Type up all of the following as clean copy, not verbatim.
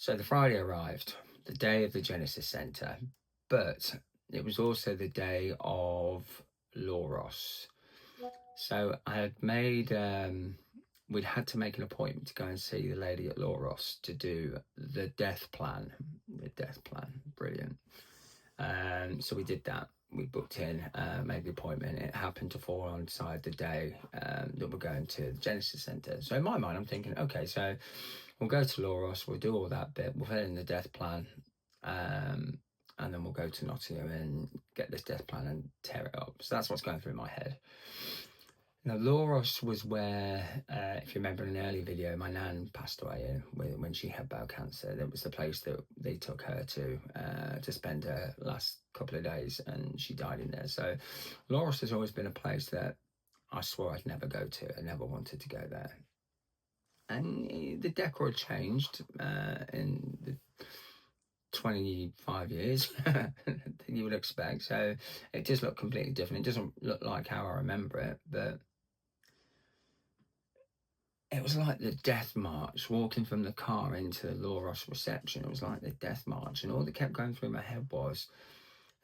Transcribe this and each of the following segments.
So the Friday arrived, the day of the Genesis Centre, but it was also the day of Loros. So I had made, we'd had to make an appointment to go and see the lady at Loros to do the death plan. The death plan, brilliant. So we did that. We booked in, made the appointment. It happened to fall onside the day that we're going to the Genesis Centre. So in my mind, I'm thinking, okay, so we'll go to Loros, we'll do all that bit, we'll fill in the death plan, and then we'll go to Nottingham and get this death plan and tear it up. So that's what's going through my head. Now, Loros was where, if you remember in an early video, my nan passed away in when she had bowel cancer. That was the place that they took her to spend her last couple of days, and she died in there. So Loros has always been a place that I swore I'd never go to. I never wanted to go there. And the decor had changed in the 25 years that you would expect. So it does look completely different. It doesn't look like how I remember it, but it was like the death march, walking from the car into the Loros reception. It was like the death march. And all that kept going through my head was,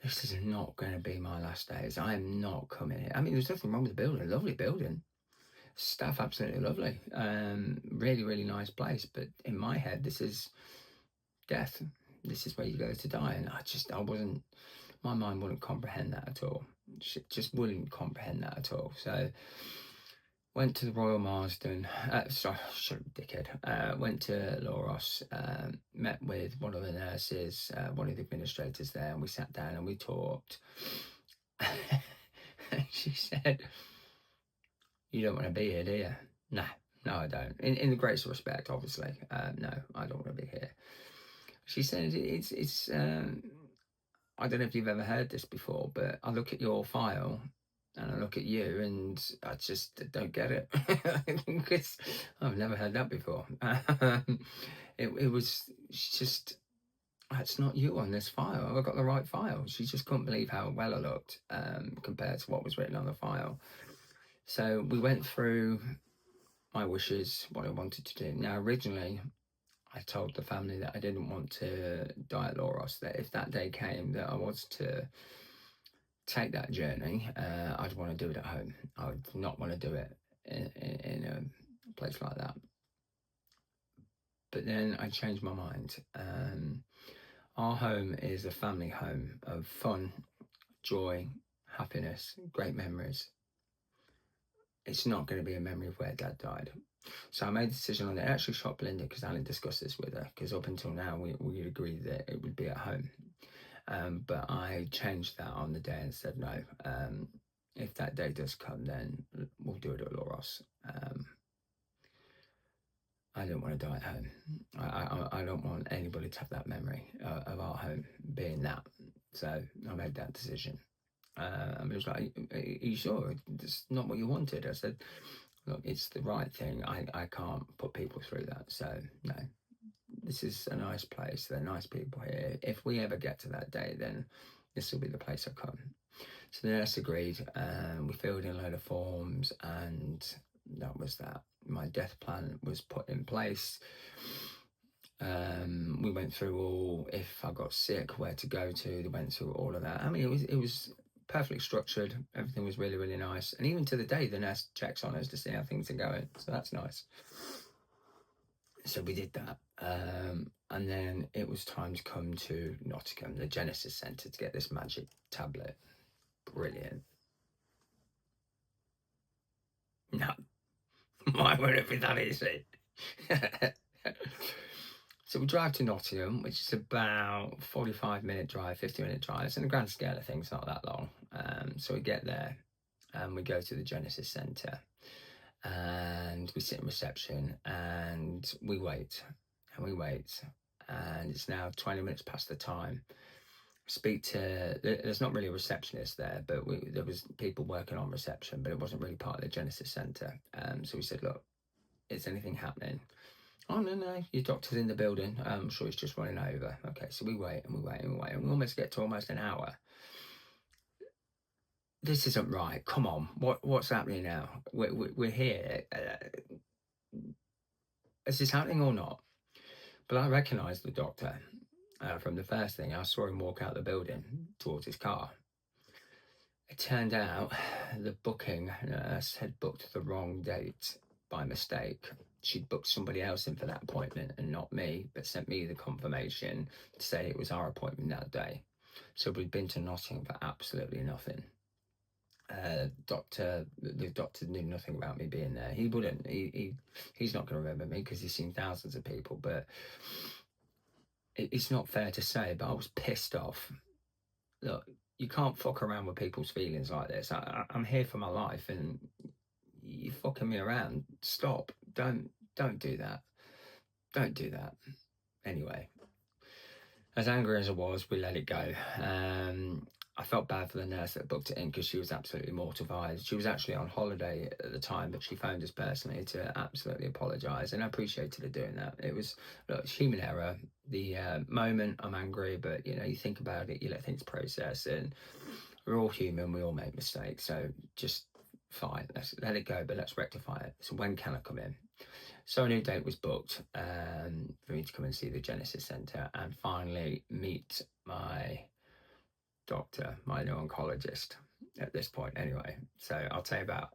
this is not going to be my last days. I am not coming here. I mean, there's nothing wrong with the building. Lovely building. Staff absolutely lovely. Really, really nice place. But in my head, this is death. This is where you go to die. And I wasn't, my mind wouldn't comprehend that at all. Just wouldn't comprehend that at all. So went to the Royal Marsden, sorry, dickhead. Went to Loros, met with one of the nurses, one of the administrators there, and we sat down and we talked. She said, "You don't want to be here, do you?" No, I don't. In the greatest respect, obviously. No, I don't want to be here. She said, it's I don't know if you've ever heard this before, but I look at your file and I look at you and I just don't get it. Because I've never heard that before. It was just, it's not you on this file. I got the right file. She just couldn't believe how well I looked compared to what was written on the file. So we went through my wishes, what I wanted to do. Now, originally, I told the family that I didn't want to die at Loros, that if that day came that I was to take that journey, I'd want to do it at home. I would not want to do it in a place like that. But then I changed my mind. Our home is a family home of fun, joy, happiness, great memories. It's not going to be a memory of where Dad died. So I made a decision on it. I actually shot Belinda because Alan discussed this with her, because up until now we agreed that it would be at home. But I changed that on the day and said, no, if that day does come, then we'll do it at Loros. I don't want to die at home. I don't want anybody to have that memory of our home being that. So I made that decision. And it was like, are you sure? It's not what you wanted. I said, look, it's the right thing. I can't put people through that. So, no, this is a nice place. There are nice people here. If we ever get to that day, then this will be the place I come. So the nurse agreed. We filled in a load of forms, and that was that. My death plan was put in place. We went through all, if I got sick, where to go to. They went through all of that. I mean, it was perfectly structured. Everything was really, really nice. And even to the day, the nurse checks on us to see how things are going. So that's nice. So we did that. And then it was time to come to Nottingham, the Genesis Centre, to get this magic tablet. Brilliant. No, why would it be that easy? So we drive to Nottingham, which is about 45-minute drive, 50-minute drive. So in the grand scale of things, not that long. So we get there and we go to the Genesis Centre and we sit in reception and we wait and we wait. And it's now 20 minutes past the time. Speak to, there's not really a receptionist there, but there was people working on reception, but it wasn't really part of the Genesis Centre. So we said, look, is anything happening? Oh, no, your doctor's in the building. I'm sure he's just running over. Okay, so we wait and we wait and we wait, and we almost get to almost an hour. This isn't right. Come on, what's happening now? We're here. Is this happening or not? But I recognised the doctor from the first thing. I saw him walk out the building towards his car. It turned out the booking nurse had booked the wrong date by mistake. She'd booked somebody else in for that appointment and not me, but sent me the confirmation to say it was our appointment that day. So we'd been to Nottingham for absolutely nothing. The doctor knew nothing about me being there. He wouldn't. He's not going to remember me because he's seen thousands of people. But it's not fair to say. But I was pissed off. Look, you can't fuck around with people's feelings like this. I'm here for my life, and you fucking me around. Stop. Don't do that. Don't do that. Anyway, as angry as I was, we let it go. I felt bad for the nurse that booked it in because she was absolutely mortified. She was actually on holiday at the time, but she phoned us personally to absolutely apologise, and I appreciated her doing that. It was, look, it's human error. The moment I'm angry, but you think about it, you let things process, and we're all human. We all make mistakes, so just fine. Let's let it go, but let's rectify it. So when can I come in? So a new date was booked for me to come and see the Genesis Centre and finally meet my doctor, my new oncologist at this point anyway. So I'll tell you about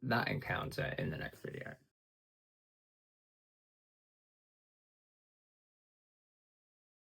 that encounter in the next video.